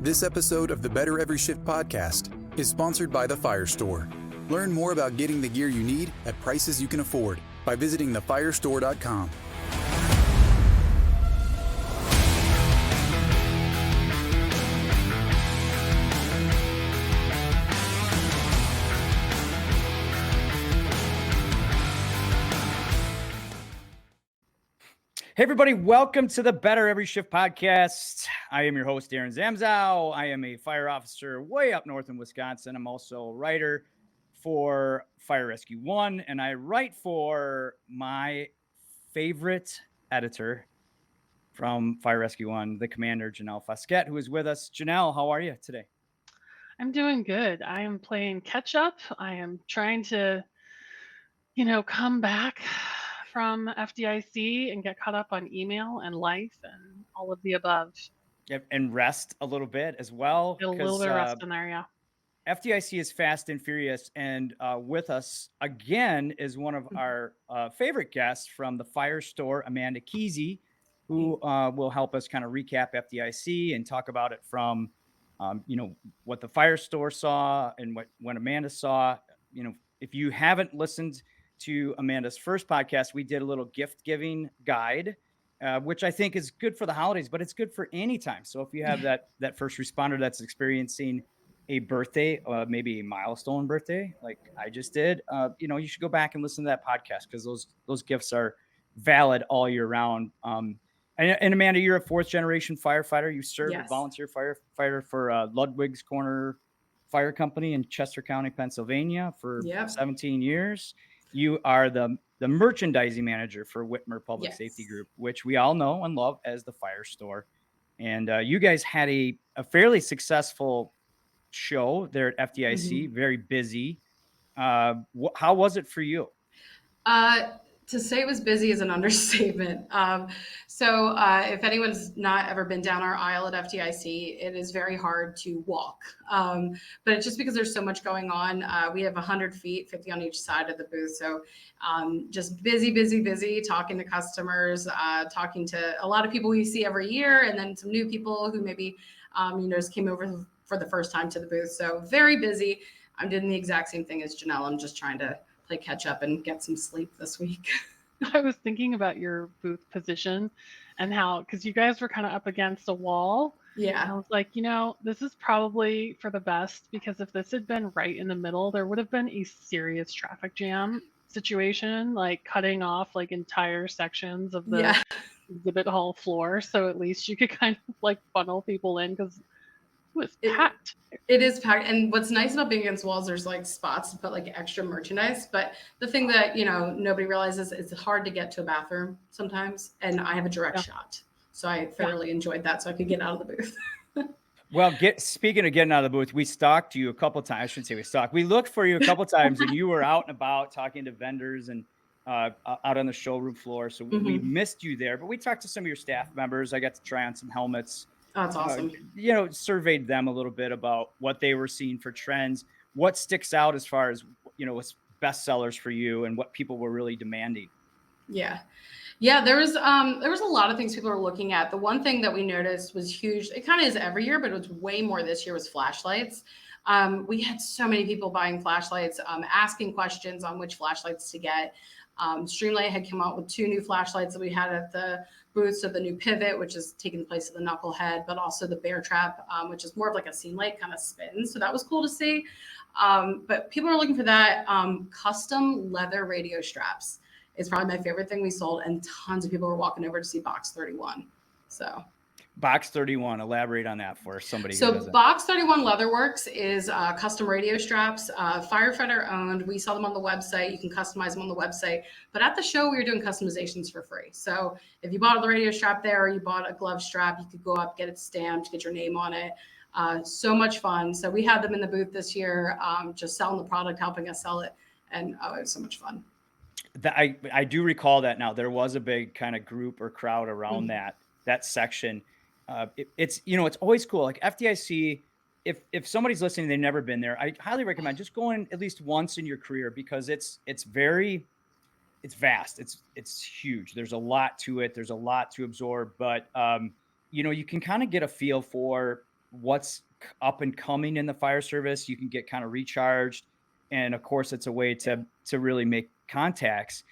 This episode of the Better Every Shift podcast is sponsored by the Fire Store. Learn more about getting the gear you need at prices you can afford by visiting thefirestore.com. Hey, everybody. Welcome to the Better Every Shift podcast. I am your host, Aaron Zamzow. I am a fire officer way up north in Wisconsin. I'm also a writer for Fire Rescue One, and I write for my favorite editor from Fire Rescue One, the commander, Janelle Fosquet, who is with us. Janelle, how are you today? I'm doing good. I am playing catch up. I am trying to, come back from FDIC and get caught up on email and life and all of the above. Yep, and rest a little bit as well. Get a little bit of rest in there, yeah. FDIC is fast and furious, and with us again is one of our favorite guests from the Fire Store, Amanda Keesey, who will help us kind of recap FDIC and talk about it from, what the Fire Store saw and what Amanda saw. If you haven't listened to Amanda's first podcast, we did a little gift giving guide, which I think is good for the holidays, but it's good for any time. So if you have that first responder that's experiencing a birthday, maybe a milestone birthday, like I just did, you should go back and listen to that podcast because those gifts are valid all year round. And Amanda, you're a fourth generation firefighter. You served as volunteer firefighter for Ludwig's Corner Fire Company in Chester County, Pennsylvania for 17 years. You are the merchandising manager for Whitmer Public Safety Group, which we all know and love as the Fire Store. And you guys had a fairly successful show there at FDIC, very busy. How was it for you? To say it was busy is an understatement. So if anyone's not ever been down our aisle at FDIC, it is very hard to walk. But it's just because there's so much going on. We have 100 feet, 50 on each side of the booth. So just busy, talking to customers, talking to a lot of people we see every year, and then some new people who maybe, just came over for the first time to the booth. So very busy. I'm doing the exact same thing as Janelle. I'm just trying to play catch up and get some sleep this week. I was thinking about your booth position and how, because you guys were kind of up against a wall. Yeah. And I was like, this is probably for the best, because if this had been right in the middle, there would have been a serious traffic jam situation, like cutting off like entire sections of the exhibit hall floor. So at least you could kind of like funnel people in, because it was packed. It is packed. And what's nice about being against walls, there's like spots to put like extra merchandise. But the thing that, nobody realizes, it's hard to get to a bathroom sometimes. And I have a direct shot. So I thoroughly enjoyed that. So I could get out of the booth. Well, speaking of getting out of the booth, we stalked you a couple times. I shouldn't say we stalked. We looked for you a couple times, and you were out and about talking to vendors and out on the showroom floor. So we missed you there. But we talked to some of your staff members. I got to try on some helmets. Oh, that's awesome. Surveyed them a little bit about what they were seeing for trends, what sticks out as far as, what's best sellers for you and what people were really demanding. Yeah. There was a lot of things people were looking at. The one thing that we noticed was huge. It kind of is every year, but it was way more this year, was flashlights. We had so many people buying flashlights, asking questions on which flashlights to get. Streamlight had come out with 2 new flashlights that we had at the booth. So the new Pivot, which is taking the place of the Knucklehead, but also the Bear Trap, which is more of like a scene light kind of spin. So that was cool to see. But people are looking for that. Custom leather radio straps is probably my favorite thing we sold. And tons of people were walking over to see Box 31. So Box 31, elaborate on that for somebody. So Box 31 Leatherworks is custom radio straps, firefighter owned. We sell them on the website. You can customize them on the website. But at the show, we were doing customizations for free. So if you bought the radio strap there, or you bought a glove strap, you could go up, get it stamped, get your name on it. So much fun. So we had them in the booth this year, just selling the product, helping us sell it. And it was so much fun. I do recall that now. There was a big kind of group or crowd around that section. It's always cool. Like FDIC, if somebody's listening, they've never been there, I highly recommend just going at least once in your career, because it's vast. It's huge. There's a lot to it. There's a lot to absorb, but you can kind of get a feel for what's up and coming in the fire service. You can get kind of recharged. And of course, it's a way to really make contacts.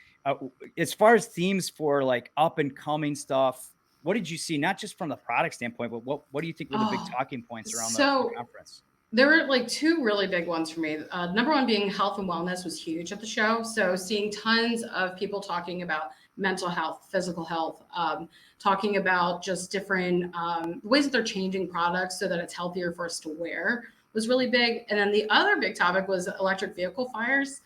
As far as themes for like up and coming stuff, what did you see? Not just from the product standpoint, but what do you think were the big talking points around the conference? There were like two really big ones for me. Number one being health and wellness was huge at the show. So seeing tons of people talking about mental health, physical health, talking about just different ways that they're changing products so that it's healthier for us to wear was really big. And then the other big topic was electric vehicle fires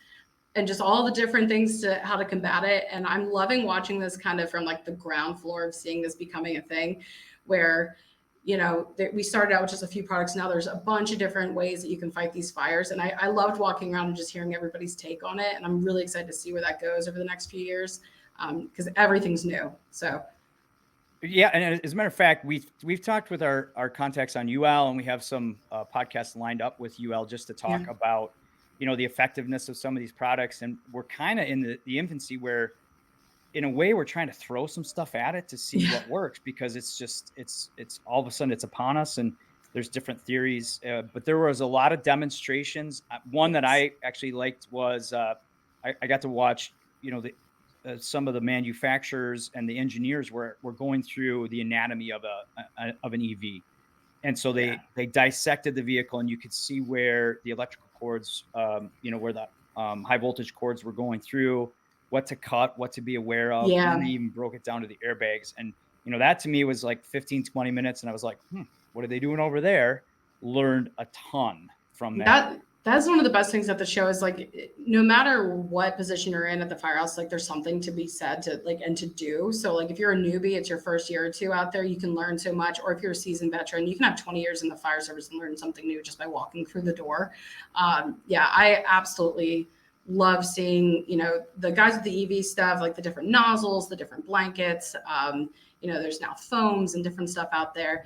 and just all the different things to how to combat it. And I'm loving watching this kind of from like the ground floor of seeing this becoming a thing where, you know, we started out with just a few products. Now there's a bunch of different ways that you can fight these fires. And I loved walking around and just hearing everybody's take on it. And I'm really excited to see where that goes over the next few years because everything's new. So. Yeah, and as a matter of fact, we've talked with our contacts on UL, and we have some podcasts lined up with UL just to talk about, you know, the effectiveness of some of these products. And we're kind of in the infancy where, in a way, we're trying to throw some stuff at it to see what works, because it's just it's all of a sudden it's upon us, and there's different theories. But there was a lot of demonstrations. One that I actually liked was I got to watch, you know, some of the manufacturers and the engineers were going through the anatomy of an EV. And so they dissected the vehicle, and you could see where the electrical cords, you know, where the high voltage cords were going through, what to cut, what to be aware of. Yeah. And they even broke it down to the airbags. And, you know, that to me was like 15, 20 minutes. And I was like, what are they doing over there? Learned a ton from that. That's one of the best things at the show is like, no matter what position you're in at the firehouse, like there's something to be said to like, and to do. So like, if you're a newbie, it's your first year or two out there, you can learn so much. Or if you're a seasoned veteran, you can have 20 years in the fire service and learn something new just by walking through the door. I absolutely love seeing, you know, the guys with the EV stuff, like the different nozzles, the different blankets, you know, there's now foams and different stuff out there.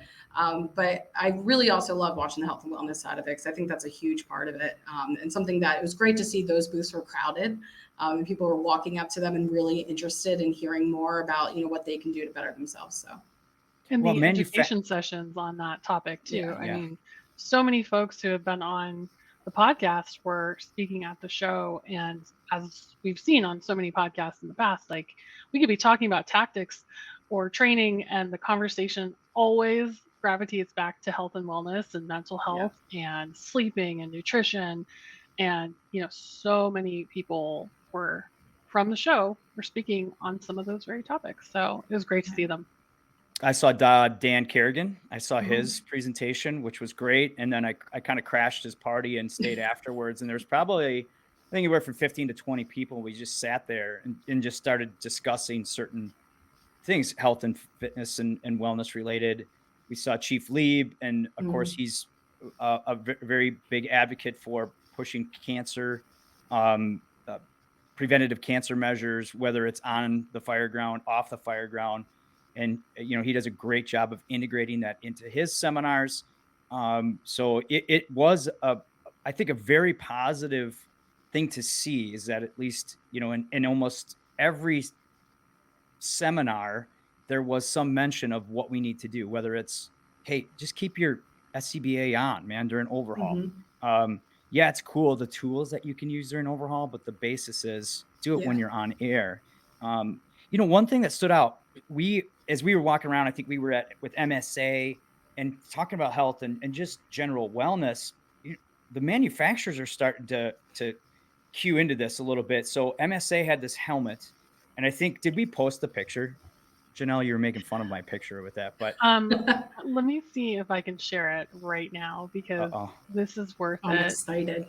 But I really also love watching the health and wellness side of it, because I think that's a huge part of it. And something that it was great to see those booths were crowded. And people were walking up to them and really interested in hearing more about, you know, what they can do to better themselves. So. And the education sessions on that topic too. I mean, so many folks who have been on the podcast were speaking at the show. And as we've seen on so many podcasts in the past, like we could be talking about tactics or training, and the conversation always gravitates back to health and wellness and mental health and sleeping and nutrition. And, you know, so many people were from the show were speaking on some of those very topics. So it was great to see them. I saw Dan Kerrigan. I saw his presentation, which was great. And then I kind of crashed his party and stayed afterwards. And there's probably, I think, anywhere from 15 to 20 people. We just sat there and just started discussing certain things, health and fitness and wellness related. We saw Chief Lieb, and of course, he's a very big advocate for pushing cancer, preventative cancer measures, whether it's on the fire ground, off the fire ground. And, you know, he does a great job of integrating that into his seminars. So it was, I think, a very positive thing to see, is that at least, you know, in almost every seminar, there was some mention of what we need to do, whether it's, hey, just keep your SCBA on, man, during overhaul. Yeah, it's cool, the tools that you can use during overhaul, but the basis is do it when you're on air. You know, one thing that stood out, as we were walking around, I think we were with MSA and talking about health and just general wellness, the manufacturers are starting to cue into this a little bit. So MSA had this helmet, and I think, did we post the picture? Janelle, you were making fun of my picture with that, but let me see if I can share it right now, because this is worth it. I'm excited.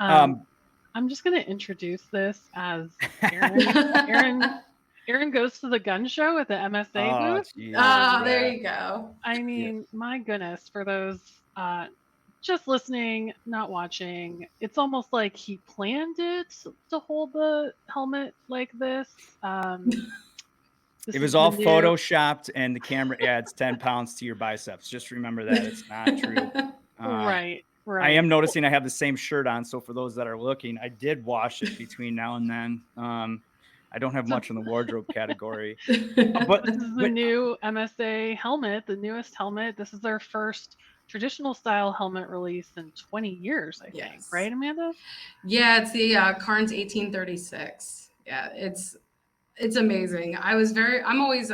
I'm just going to introduce this as Aaron. Aaron goes to the gun show at the MSA booth. There you go. I mean, my goodness, for those just listening, not watching, it's almost like he planned it to hold the helmet like this. It was all photoshopped, and the camera adds 10 pounds to your biceps. Just remember that. It's not true. Right. I am noticing I have the same shirt on. So for those that are looking, I did wash it between now and then. I don't have much in the wardrobe category. But this is the new MSA helmet, the newest helmet. This is their first traditional style helmet release in 20 years, I think. Yes. Right, Amanda? Yeah, it's the Carnes 1836. Yeah, it's amazing. I'm always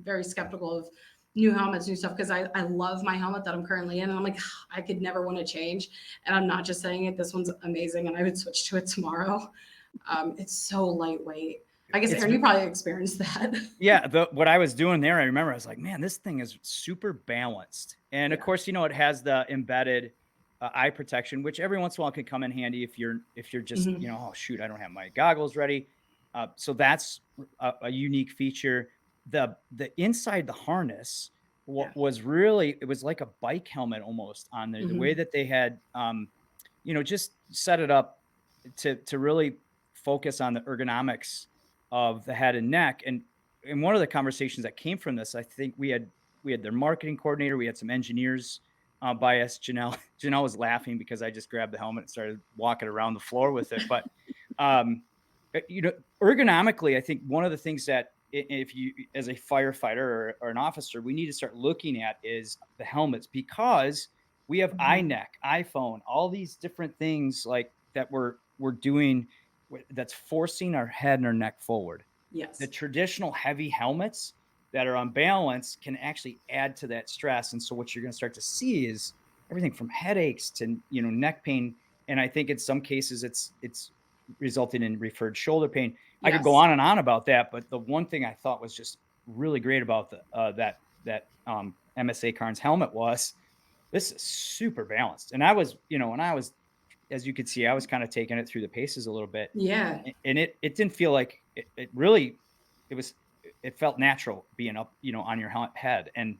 very skeptical of new helmets, new stuff, because I love my helmet that I'm currently in. And I'm like, I could never want to change. And I'm not just saying it. This one's amazing. And I would switch to it tomorrow. It's so lightweight. I guess, Aaron, you probably experienced that. Yeah. What I was doing there, I remember I was like, man, this thing is super balanced. And of course, it has the embedded eye protection, which every once in a while can come in handy if you're just, Mhm. oh shoot, I don't have my goggles ready. So that's a unique feature. The inside the harness was really, it was like a bike helmet almost on there. The way Mhm. that they had, just set it up to really focus on the ergonomics of the head and neck. And one of the conversations that came from this, I think we had their marketing coordinator, we had some engineers by us. Janelle Janelle was laughing because I just grabbed the helmet and started walking around the floor with it. But ergonomically, I think one of the things that if you, as a firefighter or an officer, we need to start looking at is the helmets, because we have iNeck, iPhone, all these different things like that we're doing that's forcing our head and our neck forward. Yes. The traditional heavy helmets that are unbalanced can actually add to that stress. And so what you're going to start to see is everything from headaches to, neck pain. And I think in some cases it's resulting in referred shoulder pain. I could go Yes. on and on about that, but the one thing I thought was just really great about that MSA Carnes helmet was this is super balanced. And I was, as you could see, I was kind of taking it through the paces a little bit, Yeah. and it didn't feel like it really, it felt natural being up, on your head. And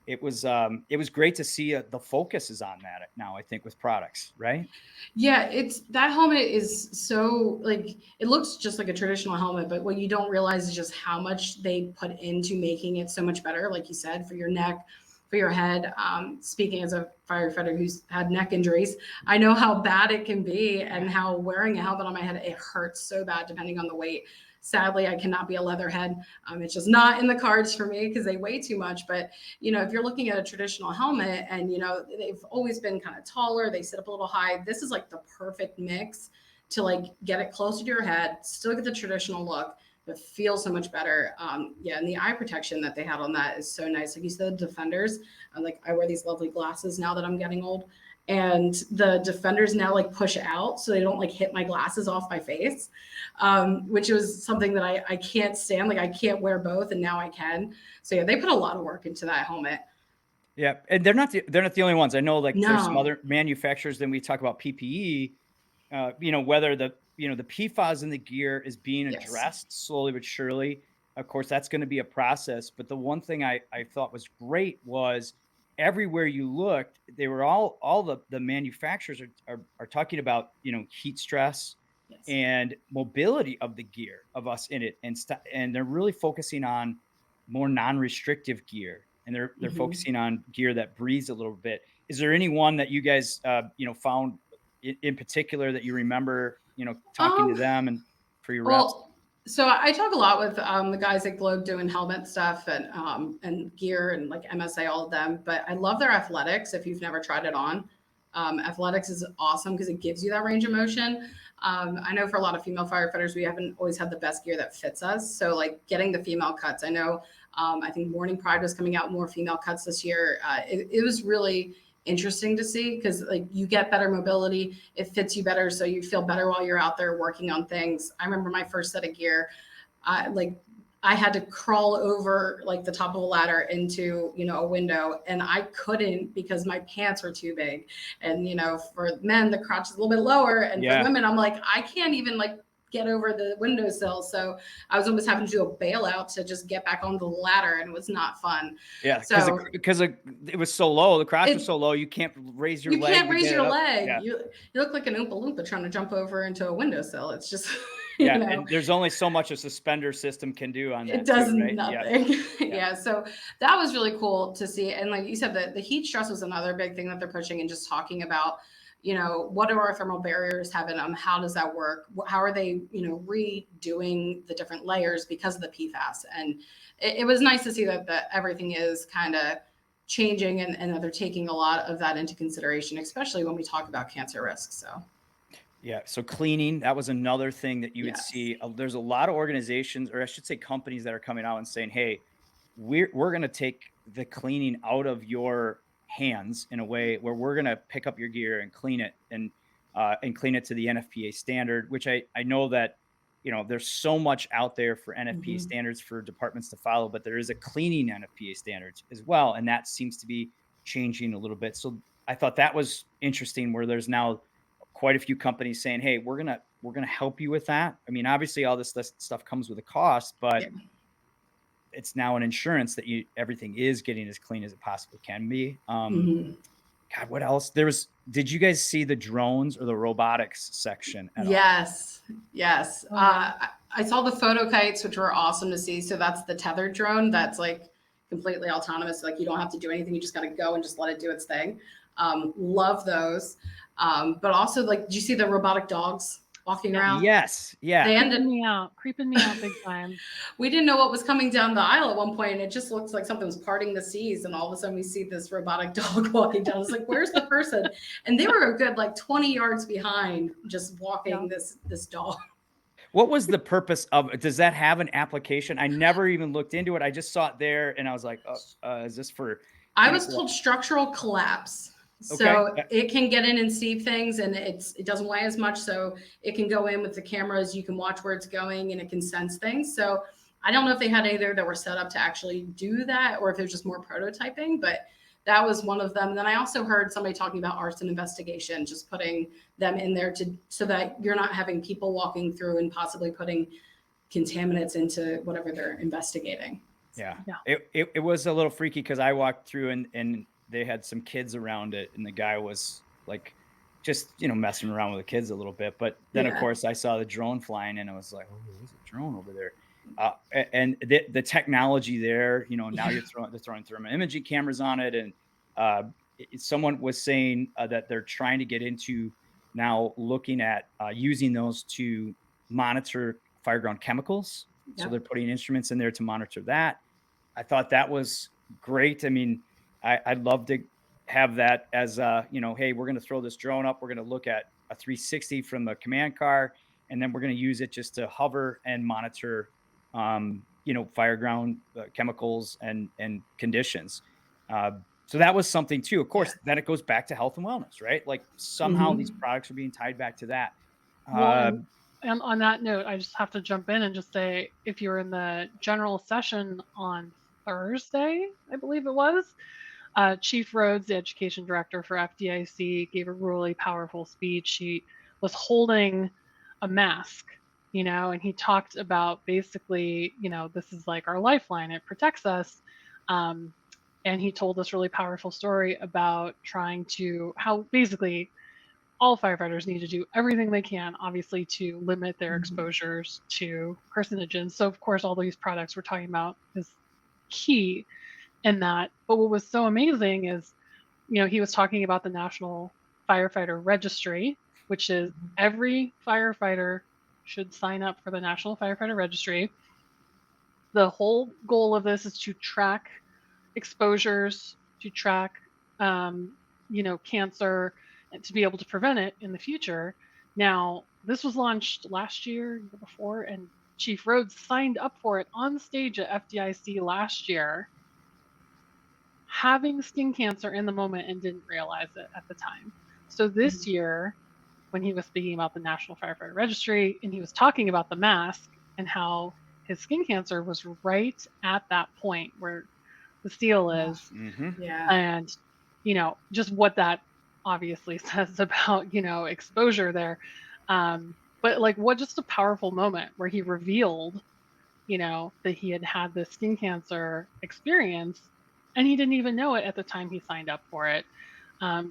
it was great to see the focus is on that now, I think, with products, right? Yeah, it's that helmet is so, like, it looks just like a traditional helmet, but what you don't realize is just how much they put into making it so much better, like you said, for your neck, for your head. Speaking as a firefighter who's had neck injuries, I know how bad it can be and how wearing a helmet on my head, it hurts so bad depending on the weight. Sadly, I cannot be a leatherhead. It's just not in the cards for me because they weigh too much. But if you're looking at a traditional helmet and they've always been kind of taller, they sit up a little high. This is like the perfect mix to like get it closer to your head, still get the traditional look, but feel so much better. Yeah, and the eye protection that they had on that is so nice. Like you said, Defenders. I wear these lovely glasses now that I'm getting old, and the Defenders now like push out so they don't like hit my glasses off my face, which was something that I can't stand. Like I can't wear both, and now I can. So yeah, they put a lot of work into that helmet. Yeah, and they're not the only ones. I know, like there's some No. other manufacturers. Then we talk about PPE. Whether the PFAS in the gear is being Yes. addressed slowly but surely. Of course, that's going to be a process. But the one thing I thought was great was everywhere you looked, they were all the manufacturers are talking about heat stress Yes. and mobility of the gear of us in it, and they're really focusing on more non-restrictive gear, and they're focusing on gear that breathes a little bit. Is there any one that you guys found in particular that you remember talking to them and for your reps? Well, so I talk a lot with the guys at Globe doing helmet stuff and gear and like MSA, all of them. But I love their athletics. If you've never tried it on, athletics is awesome because it gives you that range of motion. I know for a lot of female firefighters, we haven't always had the best gear that fits us. So like getting the female cuts, I know. I think Morning Pride was coming out more female cuts this year. It was really interesting to see because like you get better mobility, it fits you better, so you feel better while you're out there working on things. I remember my first set of gear, I had to crawl over like the top of a ladder into a window, and I couldn't because my pants were too big. And for men the crotch is a little bit lower, and for women I'm like I can't even like get over the windowsill. So I was almost having to do a bailout to just get back on the ladder, and it was not fun. Yeah, So because it was so low, the crotch was so low, you can't raise your leg. You can't raise your leg. Yeah. You look like an Oompa Loompa trying to jump over into a windowsill. It's just and there's only so much a suspender system can do on that. It does too, right? nothing. Yeah. So that was really cool to see. And like you said, the heat stress was another big thing that they're pushing, and just talking about, what do our thermal barriers have in them? How does that work? How are they, redoing the different layers because of the PFAS? And it was nice to see that everything is kind of changing and that they're taking a lot of that into consideration, especially when we talk about cancer risk. So Yeah. So cleaning, that was another thing that you would yes. see. There's a lot of organizations, or I should say companies, that are coming out and saying, hey, we're going to take the cleaning out of your hands in a way where we're going to pick up your gear and clean it and clean it to the NFPA standard, which I know that, there's so much out there for NFPA standards for departments to follow, but there is a cleaning NFPA standards as well. And that seems to be changing a little bit. So I thought that was interesting, where there's now quite a few companies saying, hey, we're going to help you with that. I mean, obviously all this stuff comes with a cost, but Yeah. it's now an insurance that everything is getting as clean as it possibly can be. God, what else? Did you guys see the drones or the robotics section at all? Yes. Yes. Oh, yeah. I saw the photo kites, which were awesome to see. So that's the tethered drone that's like completely autonomous. Like you don't have to do anything. You just got to go and just let it do its thing. Love those. But also, like, did you see the robotic dogs walking around? Yes. Yeah. They ended Creeping me out big time. We didn't know what was coming down the aisle at one point, and it just looks like something was parting the seas. And all of a sudden, we see this robotic dog walking down. It's like, where's the person? And they were a good like 20 yards behind, just walking this dog. What was the purpose of it? Does that have an application? I never even looked into it. I just saw it there and I was like, is this for? I was told structural collapse. So it can get in and see things, and it doesn't weigh as much. So it can go in with the cameras. You can watch where it's going, and it can sense things. So I don't know if they had either that were set up to actually do that, or if it was just more prototyping, but that was one of them. And then I also heard somebody talking about arson investigation, just putting them in there so that you're not having people walking through and possibly putting contaminants into whatever they're investigating. Yeah. It was a little freaky because I walked through and they had some kids around it, and the guy was like, just, messing around with the kids a little bit. But then, of course, I saw the drone flying, and I was like, oh, there's a drone over there. And the technology there, now they're throwing thermal imaging cameras on it. And someone was saying that they're trying to get into now looking at using those to monitor fireground chemicals. Yep. So they're putting instruments in there to monitor that. I thought that was great. I mean, I'd love to have that as hey, we're going to throw this drone up. We're going to look at a 360 from the command car, and then we're going to use it just to hover and monitor, fireground chemicals and conditions. So that was something too. Of course, then it goes back to health and wellness, right? Like somehow these products are being tied back to that. And on that note, I just have to jump in and just say, if you were in the general session on Thursday, I believe it was, Chief Rhodes, the education director for FDIC, gave a really powerful speech. He was holding a mask, and he talked about basically, this is like our lifeline. It protects us. And he told this really powerful story about how basically all firefighters need to do everything they can, obviously, to limit their exposures to carcinogens. So, of course, all these products we're talking about is key in that. But what was so amazing is, he was talking about the National Firefighter Registry, which is every firefighter should sign up for the National Firefighter Registry. The whole goal of this is to track exposures, to track, cancer, and to be able to prevent it in the future. Now, this was launched last year before, and Chief Rhodes signed up for it on stage at FDIC last year, having skin cancer in the moment and didn't realize it at the time. So this year, when he was speaking about the National Firefighter Registry, and he was talking about the mask and how his skin cancer was right at that point where the seal is. Yeah. And, just what that obviously says about, exposure there. But like, what just a powerful moment where he revealed, that he had this skin cancer experience, and he didn't even know it at the time he signed up for it.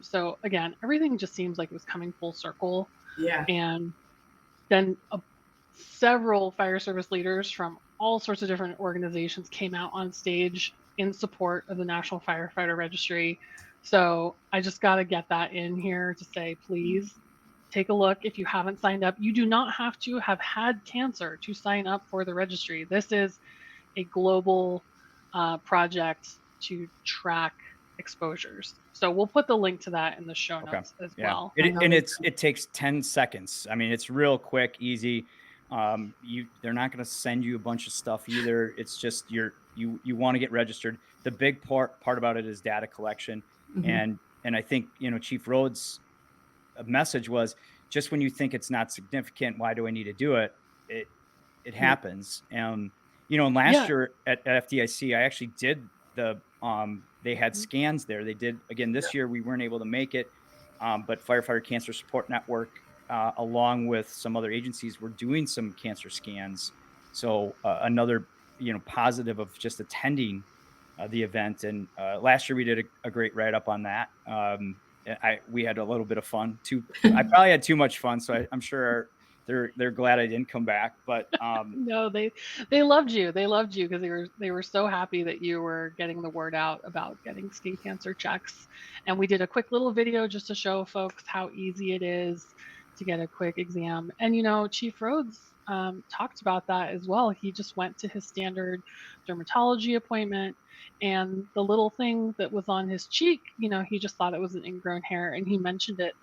So again, everything just seems like it was coming full circle. Yeah. And then several fire service leaders from all sorts of different organizations came out on stage in support of the National Firefighter Registry. So I just got to get that in here to say, please take a look. If you haven't signed up, you do not have to have had cancer to sign up for the registry. This is a global project to track exposures. So we'll put the link to that in the show Okay. notes as Yeah. well. It takes 10 seconds. I mean, it's real quick, easy. They're not going to send you a bunch of stuff either. It's just you want to get registered. The big part about it is data collection. Mhm. And I think, Chief Rhodes' message was, just when you think it's not significant, why do I need to do it? It happens. And last year at FDIC, I actually did they had scans there. They did again this year. We weren't able to make it, but Firefighter Cancer Support Network, along with some other agencies, were doing some cancer scans. So another positive of just attending the event. And last year we did a great write up on that. We had a little bit of fun too. I probably had too much fun, so I'm sure they're glad I didn't come back. But no, they loved you. They loved you because they were so happy that you were getting the word out about getting skin cancer checks. And we did a quick little video just to show folks how easy it is to get a quick exam. And Chief Rhodes talked about that as well. He just went to his standard dermatology appointment, and the little thing that was on his cheek, he just thought it was an ingrown hair, and he mentioned it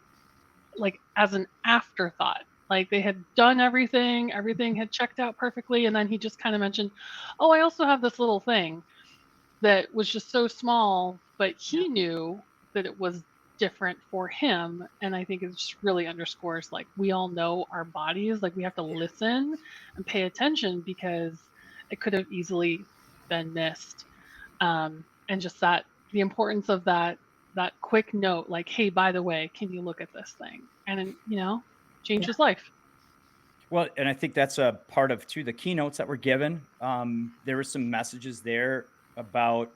like as an afterthought. Like they had done everything had checked out perfectly, and then he just kind of mentioned, "Oh, I also have this little thing that was just so small," but he knew that it was different for him. And I think it just really underscores, like, we all know our bodies, like we have to listen and pay attention because it could have easily been missed. And just the importance of that quick note, like, "Hey, by the way, can you look at this thing?" And change his life. Well, and I think that's a part of too the keynotes that were given. There were some messages there about,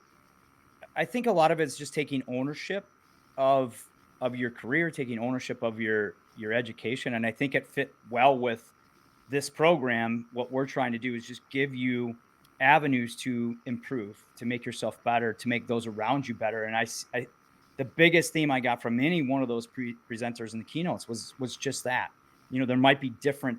I think a lot of it's just taking ownership of your career, taking ownership of your education. And I think it fit well with this program. What we're trying to do is just give you avenues to improve, to make yourself better, to make those around you better. And the biggest theme I got from any one of those presenters in the keynotes was just that. There might be different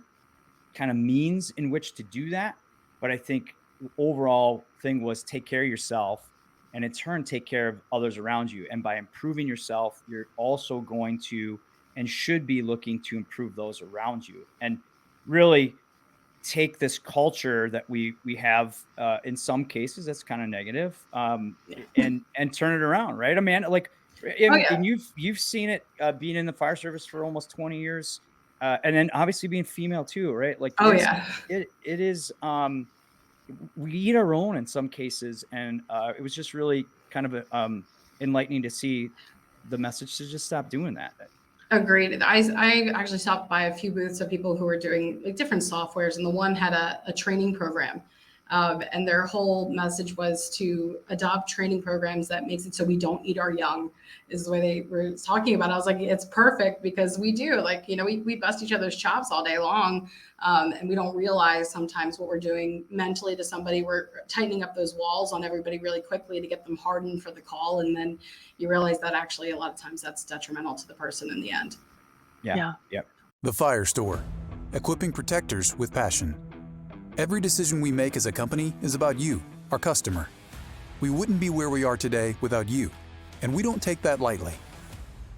kind of means in which to do that, but I think the overall thing was take care of yourself, and in turn take care of others around you. And by improving yourself, you're also going to and should be looking to improve those around you, and really take this culture that we have in some cases that's kind of negative, and turn it around, right, Amanda? Like, and you've seen it being in the fire service for almost 20 years, and then obviously being female too, right? Like, it is we eat our own in some cases, and it was just really kind of enlightening to see the message to just stop doing that. Agreed. I actually stopped by a few booths of people who were doing like different softwares, and the one had a training program. And their whole message was to adopt training programs that makes it so we don't eat our young, is the way they were talking about it. I was like, it's perfect, because we do, like, we bust each other's chops all day long. And we don't realize sometimes what we're doing mentally to somebody. We're tightening up those walls on everybody really quickly to get them hardened for the call. And then you realize that actually a lot of times that's detrimental to the person in the end. Yeah. The Fire Store, equipping protectors with passion. Every decision we make as a company is about you, our customer. We wouldn't be where we are today without you, and we don't take that lightly.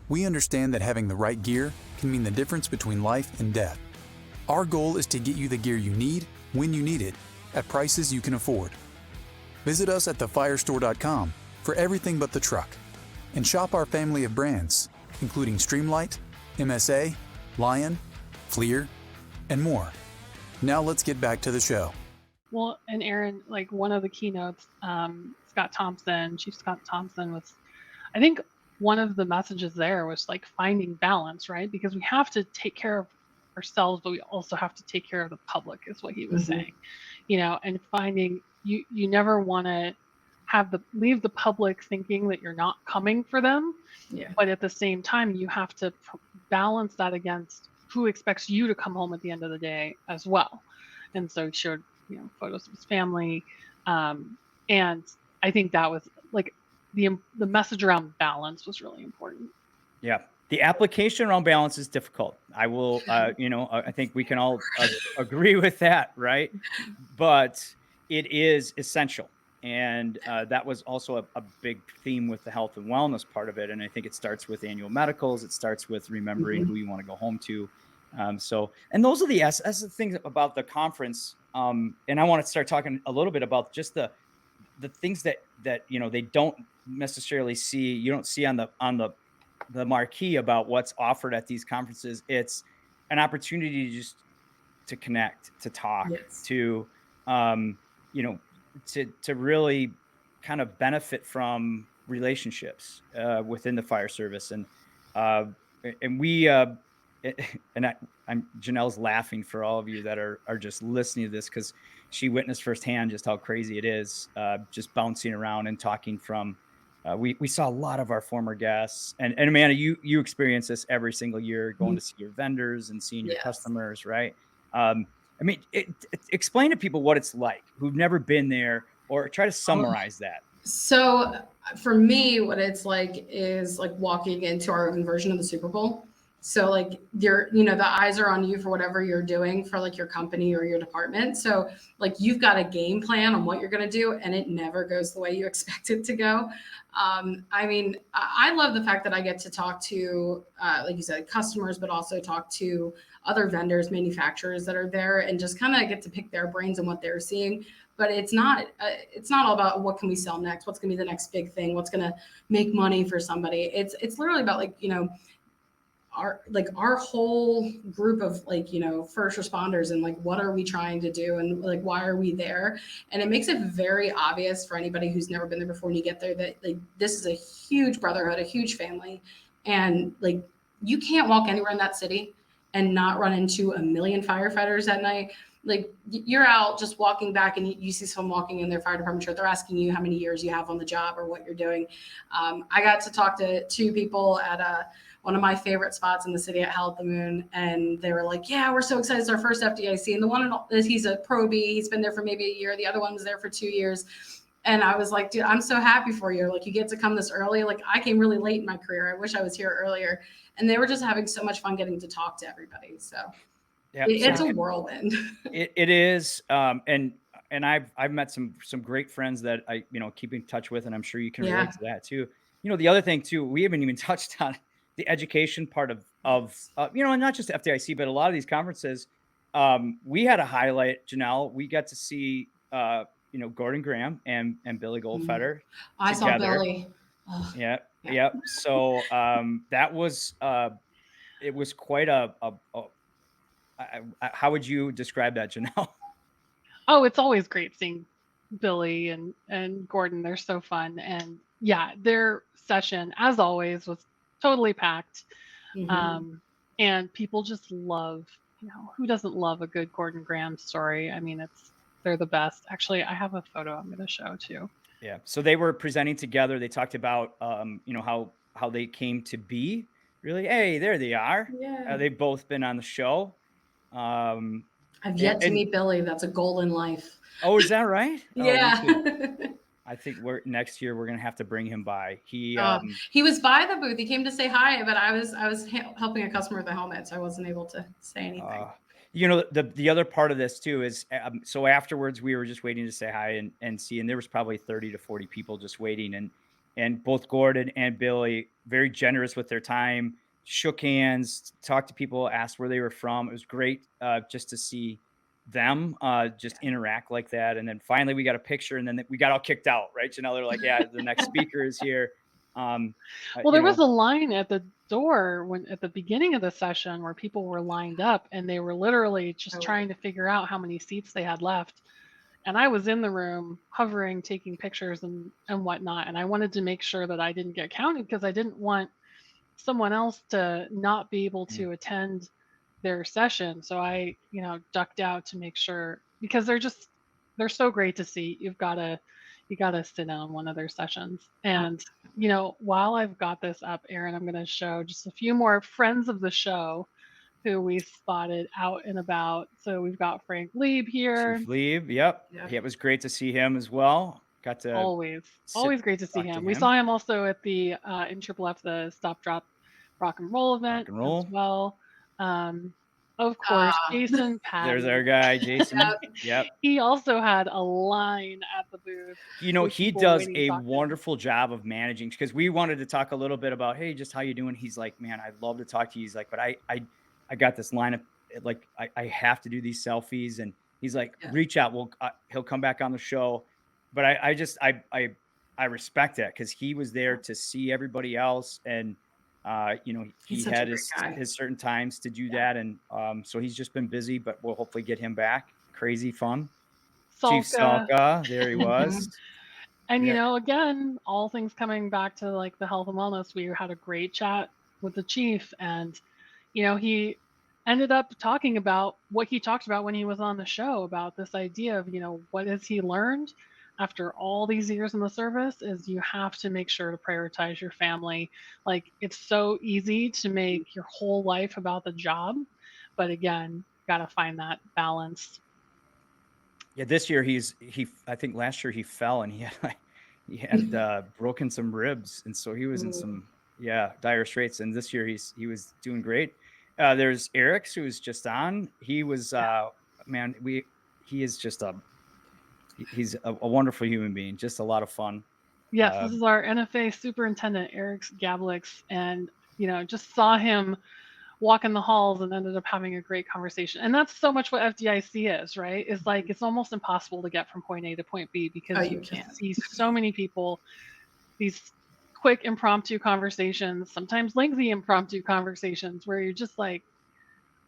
We understand that having the right gear can mean the difference between life and death. Our goal is to get you the gear you need, when you need it, at prices you can afford. Visit us at thefirestore.com for everything but the truck, and shop our family of brands, including Streamlight, MSA, Lion, Fleer, and more. Now let's get back to the show. Well, and Aaron, like one of the keynotes, Chief Scott Thompson was, I think one of the messages there was like finding balance, right? Because we have to take care of ourselves, but we also have to take care of the public, is what he was saying. And finding you never want to leave the public thinking that you're not coming for them. Yeah. But at the same time, you have to balance that against who expects you to come home at the end of the day as well. And so he showed, photos of his family. And I think that was like the message around balance was really important. Yeah. The application around balance is difficult. I will, I think we can all agree with that, right? But it is essential. And that was also a big theme with the health and wellness part of it. And I think it starts with annual medicals. It starts with remembering who you want to go home to. And those are that's the things about the conference. And I want to start talking a little bit about just the things that they don't necessarily see. You don't see on the marquee about what's offered at these conferences. It's an opportunity to connect, to talk, Yes. to to really kind of benefit from relationships within the fire service. And we I'm Janelle's laughing for all of you that are just listening to this, because she witnessed firsthand just how crazy it is, just bouncing around and talking from we saw a lot of our former guests, and Amanda, you experience this every single year, going to see your vendors and seeing your customers, right? I mean, explain to people what it's like who've never been there, or try to summarize that. So for me, what it's like is like walking into our own version of the Super Bowl. So like the eyes are on you for whatever you're doing for like your company or your department. So like you've got a game plan on what you're going to do, and it never goes the way you expect it to go. I mean, I love the fact that I get to talk to, like you said, customers, but also talk to other vendors, manufacturers that are there, and just kind of get to pick their brains on what they're seeing. But it's not all about what can we sell next, what's going to be the next big thing, what's going to make money for somebody. It's literally about like, our whole group of first responders, and like what are we trying to do, and like why are we there. And it makes it very obvious for anybody who's never been there before when you get there that like this is a huge brotherhood, a huge family, and like you can't walk anywhere in that city and not run into a million firefighters at night. Like you're out just walking back and you see someone walking in their fire department shirt. They're asking you how many years you have on the job or what you're doing. I got to talk to two people at one of my favorite spots in the city at Hell at the Moon. And they were like, yeah, we're so excited. It's our first FDIC. And the one, he's a Pro B. He's been there for maybe a year. The other one was there for 2 years. And I was like, dude, I'm so happy for you. Like you get to come this early. Like I came really late in my career. I wish I was here earlier. And they were just having so much fun getting to talk to everybody. So yeah, it's a whirlwind. It is. And I've met some great friends that I, keep in touch with, and I'm sure you can relate to that too. The other thing too, we haven't even touched on the education part of and not just FDIC, but a lot of these conferences. We had a highlight, Janelle. We got to see, Gordon Graham and Billy Goldfetter. I saw Billy. Oh. Yeah. So that was it was quite a how would you describe that, Janelle? Oh, it's always great seeing Billy and Gordon. They're so fun. And yeah, their session, as always, was totally packed. And people just love, who doesn't love a good Gordon Graham story? I mean, they're the best. Actually, I have a photo I'm going to show too. Yeah. So they were presenting together. They talked about, how they came to be. Really, hey, there they are. Yeah. They've both been on the show. I've yet to meet Billy. That's a goal in life. Oh, is that right? Yeah. Oh, I think next year we're gonna have to bring him by. He was by the booth. He came to say hi, but I was helping a customer with a helmet, so I wasn't able to say anything. The other part of this too is so afterwards we were just waiting to say hi and see, and there was probably 30 to 40 people just waiting, and both Gordon and Billy very generous with their time, shook hands, talked to people, asked where they were from. It was great just to see them just interact like that. And then finally we got a picture, and then we got all kicked out, right? Janelle, they're like, yeah, the next speaker is here. Well, there was a line at the door at the beginning of the session where people were lined up, and they were literally just trying to figure out how many seats they had left. And I was in the room hovering, taking pictures and whatnot. And I wanted to make sure that I didn't get counted, because I didn't want someone else to not be able to attend their session. So I, ducked out to make sure, because they're so great to see. You gotta sit down one of their sessions. And, while I've got this up, Aaron, I'm going to show just a few more friends of the show who we spotted out and about. So we've got Frank Lieb here. Chief Lieb, yep. It was great to see him as well. Got to always great to see him. We saw him also at the in Triple F, the Stop Drop Rock and Roll event as well. Of course, Ah, Jason There's our Patty. guy, Jason. yep. Yep. He also had a line at the booth with He people does waiting to a talk to him. wonderful job of managing because we wanted to talk a little bit about, hey, just how you doing? He's like, man, I'd love to talk to you. He's like, but I got this line of like, I have to do these selfies, and he's like, Yeah. reach out. He'll come back on the show. But I respect that because he was there to see everybody else, and He's he such a had great guy. his certain times to do Yeah. that, and so he's just been busy, but we'll hopefully get him back. Crazy fun. Chief Salka. Salka, there he Mhm. was. And Yeah. again, all things coming back to like the health and wellness, we had a great chat with the chief, and he ended up talking about what he talked about when he was on the show about this idea of, what has he learned after all these years in the service is you have to make sure to prioritize your family. Like, it's so easy to make your whole life about the job, but again, got to find that balance. Yeah, this year I think last year he fell and he had broken some ribs, and so he was in Ooh. some dire straits. And this year he was doing great. There's Eric's who was just on. He was man, he is just he's a wonderful human being, just a lot of fun. Yes, Uh, this is our NFA superintendent, Eric Gablix, and just saw him walk in the halls and ended up having a great conversation. And that's so much what FDIC is, right? It's like it's almost impossible to get from point A to point B Oh, because you you just can. see so many people, these quick impromptu conversations, sometimes lengthy impromptu conversations where you're just like,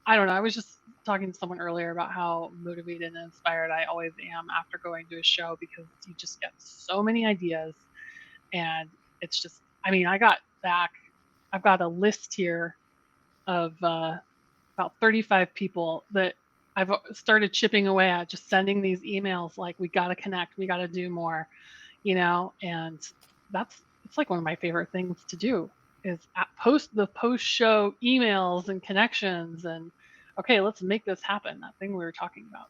I don't know. I was just talking to someone earlier about how motivated and inspired I always am after going to a show because you just get so many ideas. And it's just, I I've got a list here of about 35 people that I've started chipping away at, just sending these emails like, we got to connect, we got to do more, and it's like one of my favorite things to do is post show emails and connections and, okay, let's make this happen. That thing we were talking about.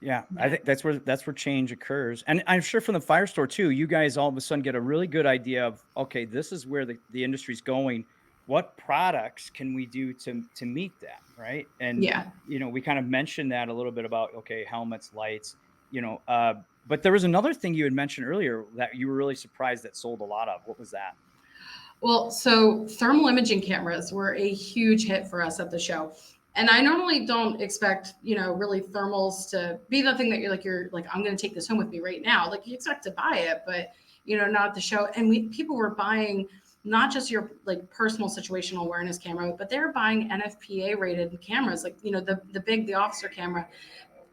Yeah, I think that's where change occurs. And I'm sure from the fire store too, you guys all of a sudden get a really good idea of, okay, this is where the industry's going. What products can we do to meet that, right? And Yeah. we kind of mentioned that a little bit about, okay, helmets, lights, but there was another thing you had mentioned earlier that you were really surprised that sold a lot of. What was that? Well, so thermal imaging cameras were a huge hit for us at the show. And I normally don't expect, really thermals to be the thing that you're like, I'm going to take this home with me right now. Like, you expect to buy it, but not at the show. And people were buying not just your like personal situational awareness camera, but they're buying NFPA rated cameras, like, the officer camera.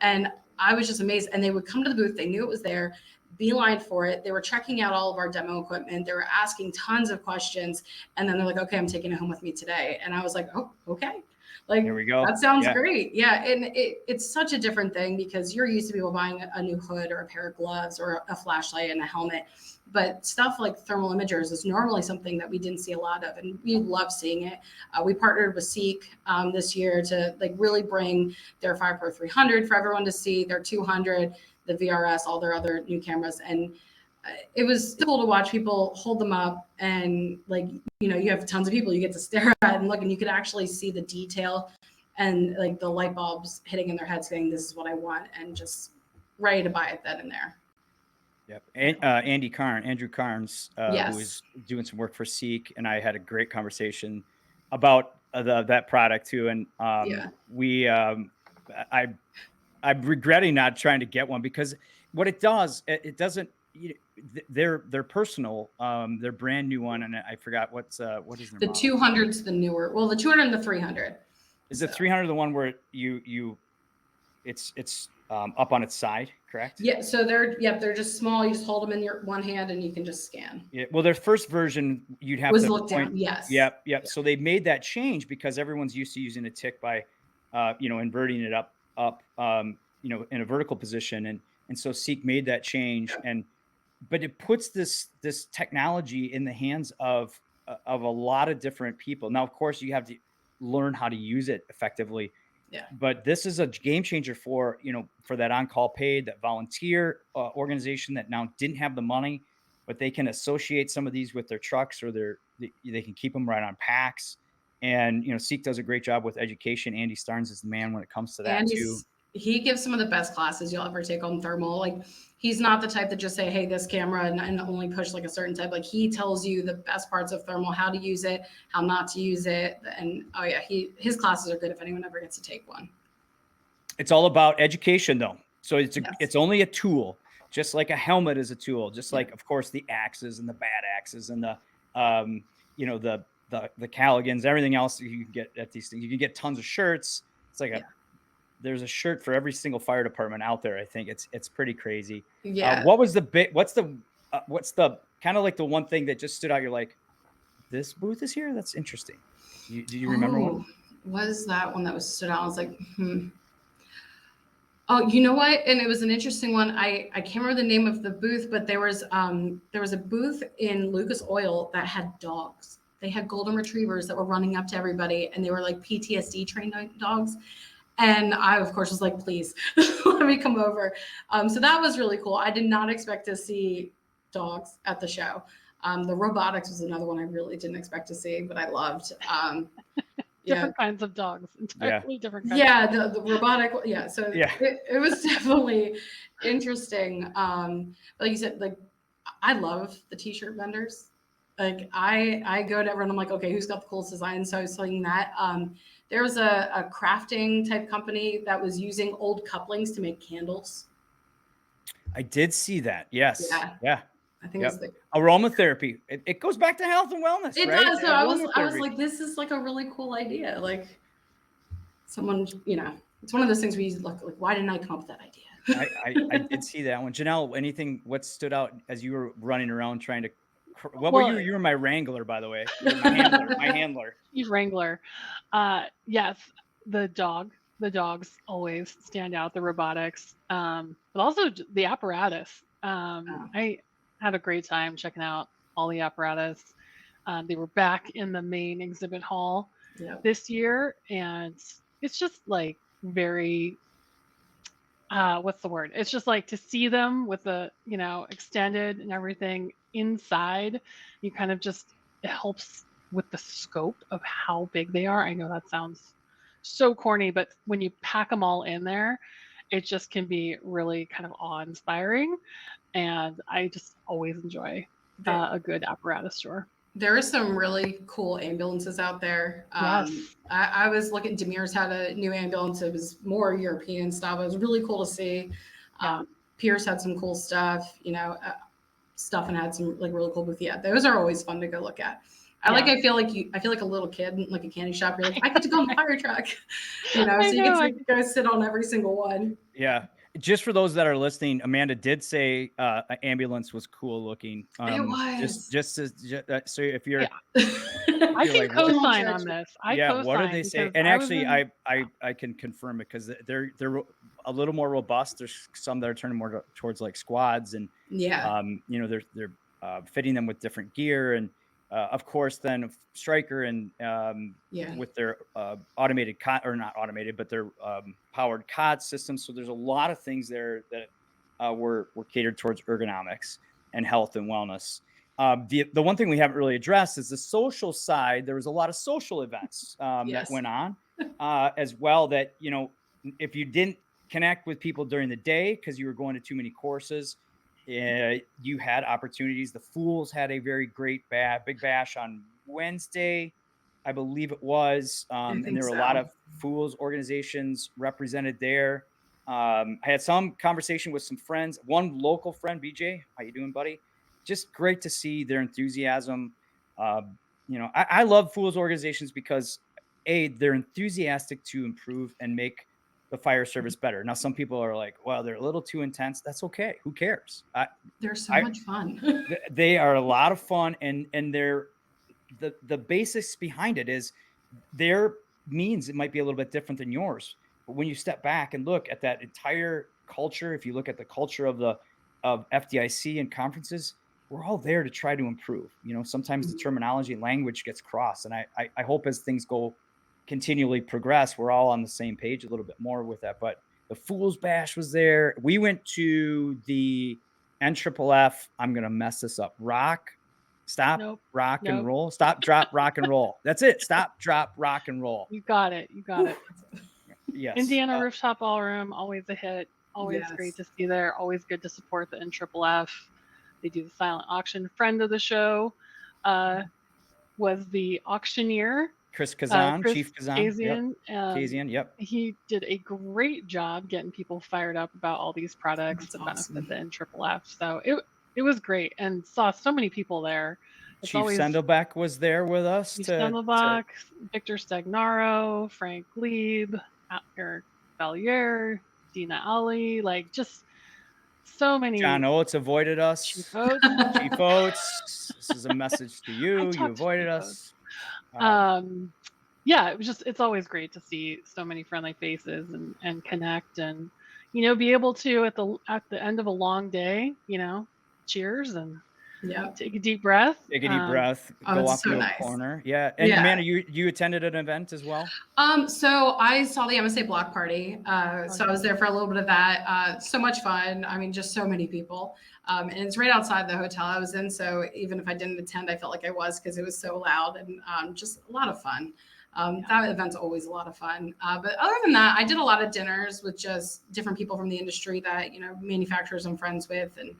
And I was just amazed. And they would come to the booth, they knew it was there, beeline for it. They were checking out all of our demo equipment. They were asking tons of questions. And then they're like, okay, I'm taking it home with me today. And I was like, oh, okay. Like, There we go. that sounds Yeah. great. Yeah. And it's such a different thing because you're used to people buying a new hood or a pair of gloves or a flashlight and a helmet. But stuff like thermal imagers is normally something that we didn't see a lot of, and we love seeing it. We partnered with Seek this year to like really bring their FirePro 300 for everyone to see, their 200, the VRS, all their other new cameras. And it was cool to watch people hold them up and like, you have tons of people you get to stare at and look, and you could actually see the detail and like the light bulbs hitting in their heads saying, this is what I want, and just ready to buy it then and there. Yep. And Andrew Carnes, Yes. who was doing some work for Seek, and I had a great conversation about that product too. And I'm regretting not trying to get one because what it does, it doesn't. They're personal. They're brand new one, and I forgot what is their The model? 200's the newer. Well, the 200 and the 300. Is the 300 the one where it's up on its side, correct? Yeah, so they're just small. You just hold them in your one hand and you can just scan. Yeah. Well, their first version, you'd have Was to look down. Yes. Yep. So they made that change because everyone's used to using a tick by, inverting it up, in a vertical position, and so Seek made that change, but it puts this technology in the hands of a lot of different people. Now, of course, you have to learn how to use it effectively. Yeah. But this is a game changer for that on-call paid, that volunteer organization that now didn't have the money, but they can associate some of these with their trucks, or they can keep them right on packs. And, Seek does a great job with education. Andy Starnes is the man when it comes to that And too. he gives some of the best classes you'll ever take on thermal. Like, he's not the type that just say, hey, this camera and only push like a certain type. Like, he tells you the best parts of thermal, how to use it, how not to use it. And oh yeah, his classes are good if anyone ever gets to take one. It's all about education though. So it's Yes. it's only a tool, just like a helmet is a tool, just like, of course, the axes and the bad axes and the the Caligans, everything else you can get at these things. You can get tons of shirts. It's like there's a shirt for every single fire department out there. I think it's pretty crazy. Yeah. What's the kind of like the one thing that just stood out? You're like, this booth is here. That's interesting. Do you remember one? What is that one that was stood out? I was like, Oh, you know what? And it was an interesting one. I can't remember the name of the booth, but there was a booth in Lucas Oil that had dogs. They had golden retrievers that were running up to everybody, and they were like PTSD trained dogs. And I, of course, was like, please let me come over. So that was really cool. I did not expect to see dogs at the show. The robotics was another one I really didn't expect to see, but I loved. Different kinds of dogs, entirely different kinds. Yeah, the robotic. Yeah, so it was definitely interesting. But like you said, like, I love the t-shirt vendors. Like, I go to everyone. I'm like, okay, who's got the coolest design? So I was seeing that. There was a crafting type company that was using old couplings to make candles. I did see that. Yes. Yeah. I think it's aromatherapy. It goes back to health and wellness. It right? does. So I was like, this is like a really cool idea. Like, someone, it's one of those things where you look like, why didn't I come up with that idea? I did see that one. Janelle, what stood out as you were running around trying to? What were you? You were my wrangler, by the way. You were my handler. He's wrangler. Yes, the dogs always stand out. The robotics, but also the apparatus. I had a great time checking out all the apparatus. They were back in the main exhibit hall this year, and it's just like very what's the word? It's just like to see them with the extended and everything inside. You kind of just, it helps with the scope of how big they are. I know that sounds so corny, but when you pack them all in there, it just can be really kind of awe-inspiring. And I just always enjoy a good apparatus store. There are some really cool ambulances out there. Yes. I was looking, Demir's had a new ambulance. It was more European stuff. It was really cool to see. Pierce had some cool stuff, stuff, and had some like really cool booth. Yeah, those are always fun to go look at. I feel like a little kid in like a candy shop. You're like, I get to go on the fire truck, so you get to go sit on every single one. Yeah. Just for those that are listening, Amanda did say an ambulance was cool looking. It was. So if you're, I can co-sign on this. What did they say? And actually, I can confirm it because they're a little more robust. There's some that are turning more towards like squads, and they're fitting them with different gear, and of course, then Stryker and with their automated cot, or not automated, but their powered cot systems. So there's a lot of things there that were catered towards ergonomics and health and wellness. The one thing we haven't really addressed is the social side. There was a lot of social events that went on as well. That if you didn't connect with people during the day because you were going to too many courses, you had opportunities. The Fools had a very great big bash on Wednesday, I believe it was. And there were a lot of Fools organizations represented there. I had some conversation with some friends. One local friend, BJ, how you doing, buddy? Just great to see their enthusiasm. I love Fools organizations because they're enthusiastic to improve and make the fire service better. Now, some people are like, well, they're a little too intense. That's okay. Who cares? They're so much fun. They are a lot of fun. And they're the basics behind it is their means. It might be a little bit different than yours. But when you step back and look at that entire culture, if you look at the culture of FDIC and conferences, we're all there to try to improve. Sometimes the terminology and language gets crossed. And I hope as things continually progress, we're all on the same page a little bit more with that. But the Fools Bash was there. We went to the NFFF, I'm going to mess this up, Rock Stop, Nope. rock, and Nope. roll. Stop, drop, rock, and roll. That's it. Stop, drop, rock, and roll. You got it. You got it. Yes. Indiana Rooftop Ballroom, always a hit. Always great to see there. Always good to support the NFFF. They do the silent auction. Friend of the show was the auctioneer. Chris Kazan, Chris Chief Kazan. Kazian. Kazian, yep. He did a great job getting people fired up about all these products That's to awesome. benefit the NFFF. So it was great, and saw so many people there. It's Chief Sendelbeck was there with us. Chief Sendelbeck, Victor Stagnaro, Frank Lieb, Eric Valliere, Dina Ali, like just so many. John Oates avoided us. Chief Oates. Chief Oates, this is a message to you. You avoided us. Yeah, it's always great to see so many friendly faces and connect, and be able to at the end of a long day, cheers and take a deep breath. Take a deep breath. Go off to a corner. Yeah. And Amanda, you attended an event as well? So I saw the MSA block party. So I was there for a little bit of that. So much fun. I mean, just so many people. And it's right outside the hotel I was in. So even if I didn't attend, I felt like I was, because it was so loud and just a lot of fun. That event's always a lot of fun. But other than that, I did a lot of dinners with just different people from the industry that, manufacturers I'm friends with. And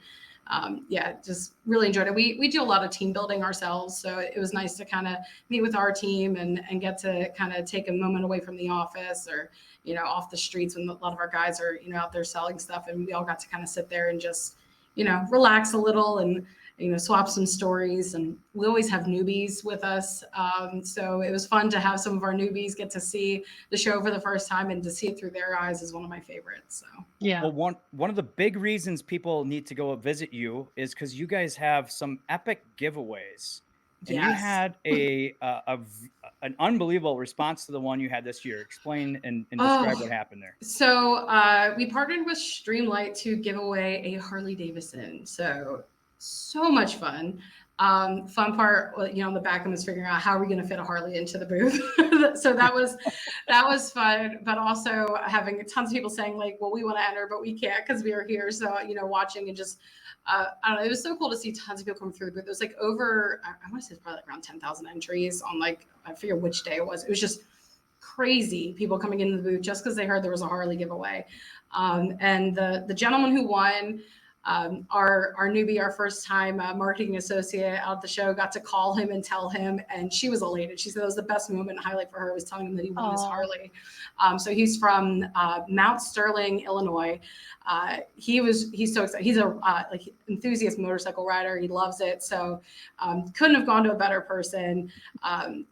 just really enjoyed it. We do a lot of team building ourselves. So it was nice to kind of meet with our team and get to kind of take a moment away from the office or, off the streets when a lot of our guys are, out there selling stuff. And we all got to kind of sit there and just, relax a little and, swap some stories. And we always have newbies with us. So it was fun to have some of our newbies get to see the show for the first time, and to see it through their eyes is one of my favorites. So yeah. Well, one of the big reasons people need to go visit you is because you guys have some epic giveaways. And you had an unbelievable response to the one you had this year. Explain and describe what happened there. So we partnered with Streamlight to give away a Harley Davidson. So much fun. Fun part, on the back end was figuring out how are we going to fit a Harley into the booth. So that was fun, but also having tons of people saying like, well, we want to enter, but we can't because we are here. So, watching and just, I don't know, it was so cool to see tons of people come through the booth. It was like over, I want to say it's probably like around 10,000 entries on I forget which day it was. It was just crazy people coming into the booth just because they heard there was a Harley giveaway. And the gentleman who won, our newbie, our first time marketing associate out at the show, got to call him and tell him, and she was elated. She said it was the best moment and highlight for her was telling him that he won his Harley. So he's from Mount Sterling, Illinois. He's so excited. He's a enthusiast motorcycle rider. He loves it. So couldn't have gone to a better person.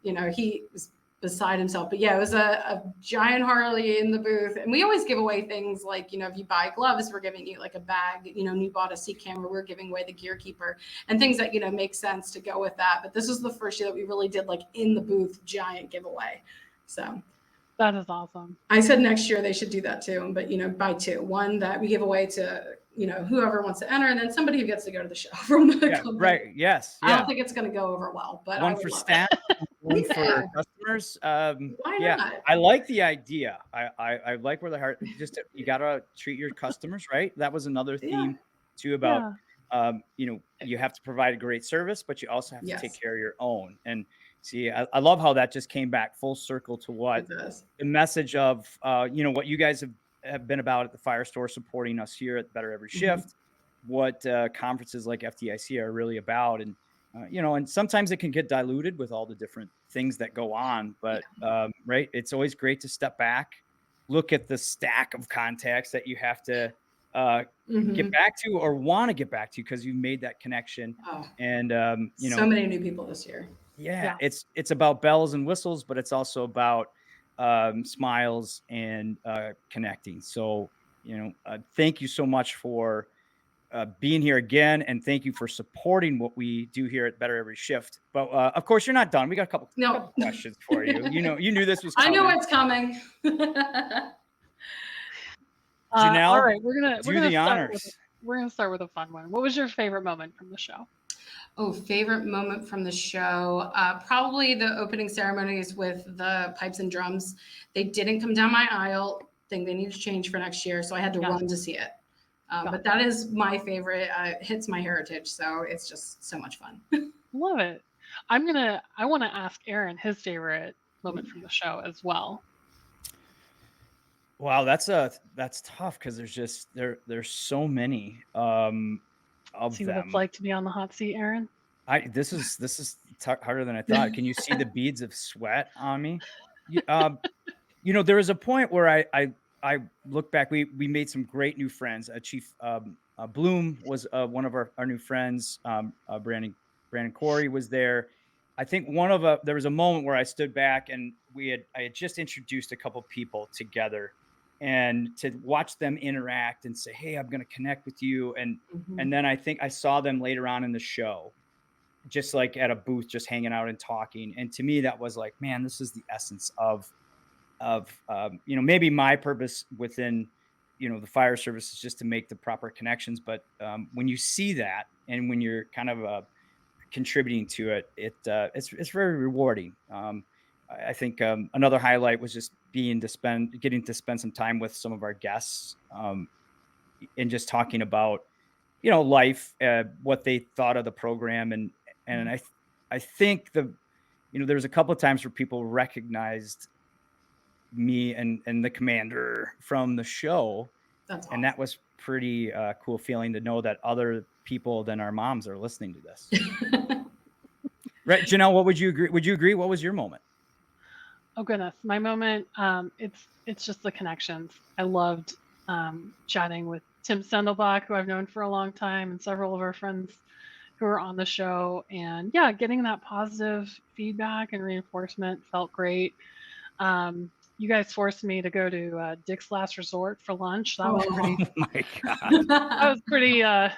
He was beside himself. But yeah, it was a giant Harley in the booth. And we always give away things like, if you buy gloves, we're giving you like a bag, and you bought a seat camera, we're giving away the gear keeper and things that, make sense to go with that. But this was the first year that we really did like in the booth giant giveaway. So that is awesome. I said next year they should do that too. But, buy two, one that we give away to, whoever wants to enter, and then somebody who gets to go to the show from the company. Right. Yes. I don't think it's going to go over well, but one for staff, one for customers. Why not? I like the idea. I like where the heart. Just you gotta treat your customers right. That was another theme too about. You have to provide a great service, but you also have to take care of your own. And see, I love how that just came back full circle to what the message of what you guys have been about at the Fire Store, supporting us here at Better Every Shift. What conferences like FDIC are really about, and and sometimes it can get diluted with all the different things that go on. But right, it's always great to step back, look at the stack of contacts that you have to get back to or want to get back to because you've made that connection. And so many new people this year. Yeah, it's about bells and whistles, but it's also about smiles and connecting. So thank you so much for being here again, and thank you for supporting what we do here at Better Every Shift. But of course, you're not done. We got a couple questions for you. You knew this was coming. I know what's coming. Janelle, all right, we're gonna do the honors. We're gonna start with a fun one. What was your favorite moment from the show? Oh, favorite moment from the show. Probably the opening ceremonies with the pipes and drums. They didn't come down my aisle. Think they need to change for next year. So I had to run to see it. But that is my favorite. It hits my heritage, so it's just so much fun. Love it. I want to ask Aaron his favorite moment from the show as well. Wow, that's tough because there's so many of See what it's them. like to be on the hot seat, Aaron. This is harder than I thought. Can you see the beads of sweat on me? There was a point where I look back. We made some great new friends. Chief Bloom was one of our new friends. Brandon Corey was there. I think there was a moment where I stood back and I had just introduced a couple people together, and to watch them interact and say, "Hey, I'm going to connect with you," and then I think I saw them later on in the show, just like at a booth, just hanging out and talking. And to me, that was like, man, this is the essence of maybe my purpose within the fire service is just to make the proper connections. But when you see that, and when you're kind of contributing to it, it's very rewarding. I think another highlight was just getting to spend some time with some of our guests, and just talking about life, what they thought of the program, and I think there's a couple of times where people recognized me and the commander from the show. That's awesome. And that was pretty cool feeling to know that other people than our moms are listening to this. Right, Janelle, what would you agree? Would you agree? What was your moment? Oh goodness, my moment. It's just the connections. I loved chatting with Tim Sendelbach, who I've known for a long time, and several of our friends who are on the show. And yeah, getting that positive feedback and reinforcement felt great. You guys forced me to go to Dick's Last Resort for lunch. That was pretty. Oh my god. That was pretty. That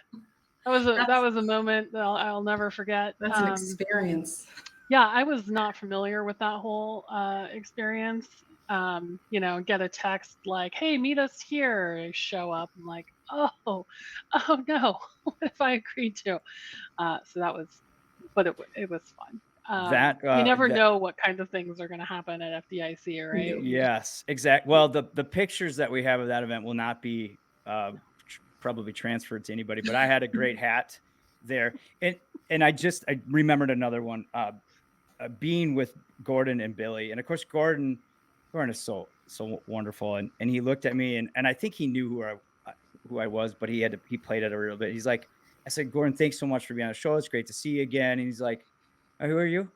was a moment that I'll never forget. That's an experience. Yeah, I was not familiar with that whole experience. Get a text like, "Hey, meet us here." I show up. I'm like, oh no, what if I agreed to? So that was, but it was fun. You never know what kind of things are going to happen at FDIC, right? Yes, exactly. Well, the pictures that we have of that event will not be probably transferred to anybody, but I had a great hat there. And I remembered another one, being with Gordon and Billy. And of course, Gordon is so wonderful. And he looked at me, and I think he knew who I was, but he played it a little bit. He's like, I said, "Gordon, thanks so much for being on the show. It's great to see you again." And he's like, "Oh, who are you?"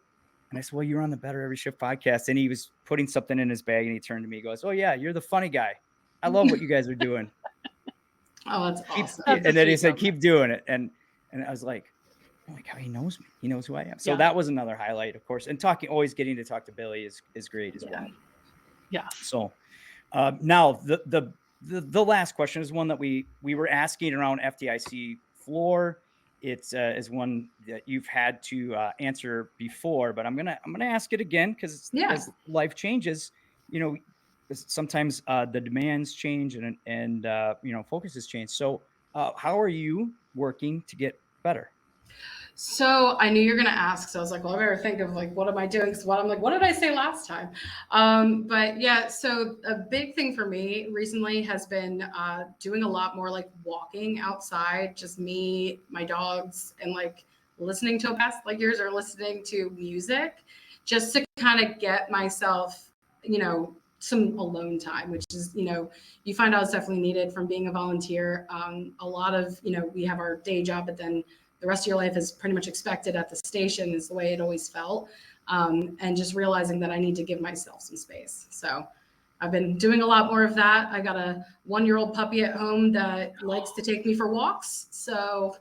And I said, "Well, you're on the Better Every Shift podcast." And he was putting something in his bag, and he turned to me and goes, "Oh yeah, you're the funny guy. I love what you guys are doing." Oh, that's awesome. And then he said, "Keep doing it." And I was like, "Oh my God, he knows me. He knows who I am." So that was another highlight, of course. And always getting to talk to Billy is great as well. Yeah. So now the last question is one that we were asking around FDIC floor. It's is one that you've had to answer before, but I'm gonna ask it again because as life changes, sometimes the demands change and focuses change. So how are you working to get better? So I knew you were going to ask. So I was like, well, I better think of like, what am I doing? Because what did I say last time? But yeah, so a big thing for me recently has been doing a lot more like walking outside, just me, my dogs, and like listening to a podcast like yours or listening to music, just to kind of get myself, some alone time, which is, you find out it's definitely needed from being a volunteer. A lot of, we have our day job, but then the rest of your life is pretty much expected at the station is the way it always felt. And just realizing that I need to give myself some space. So I've been doing a lot more of that. I got a 1-year-old puppy at home that likes to take me for walks. So,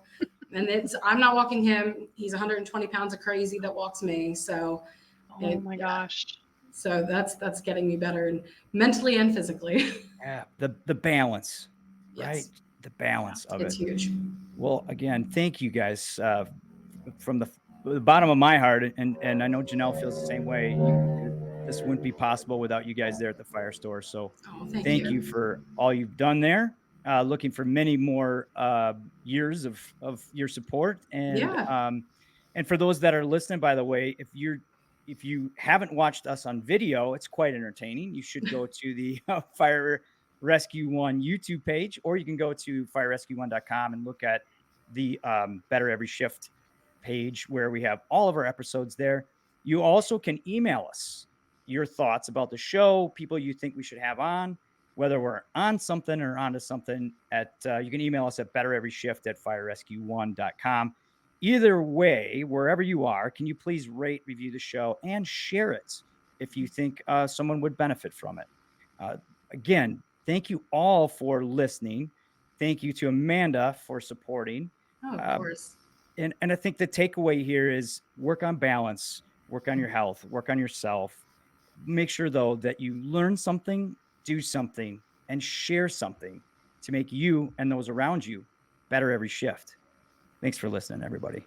I'm not walking him. He's 120 pounds of crazy that walks me. So, oh my gosh. So that's getting me better, and mentally and physically. Yeah, the balance, right? The balance of it. It's huge. Well, again, thank you guys from the bottom of my heart, and I know Janelle feels the same way. This wouldn't be possible without you guys there at the fire store. So thank you for all you've done there. Looking for many more years of your support, and for those that are listening, by the way, if you haven't watched us on video, it's quite entertaining. You should go to the Fire Rescue One YouTube page, or you can go to firerescue1.com and look at the Better Every Shift page where we have all of our episodes there. You also can email us your thoughts about the show, people you think we should have on, whether we're on something or onto something. You can email us at bettereveryshift@firerescue1.com. Either way, wherever you are, can you please rate, review the show, and share it if you think someone would benefit from it. Again, thank you all for listening. Thank you to Amanda for supporting. Oh, of course. And I think the takeaway here is work on balance, work on your health, work on yourself. Make sure, though, that you learn something, do something, and share something to make you and those around you better every shift. Thanks for listening, everybody.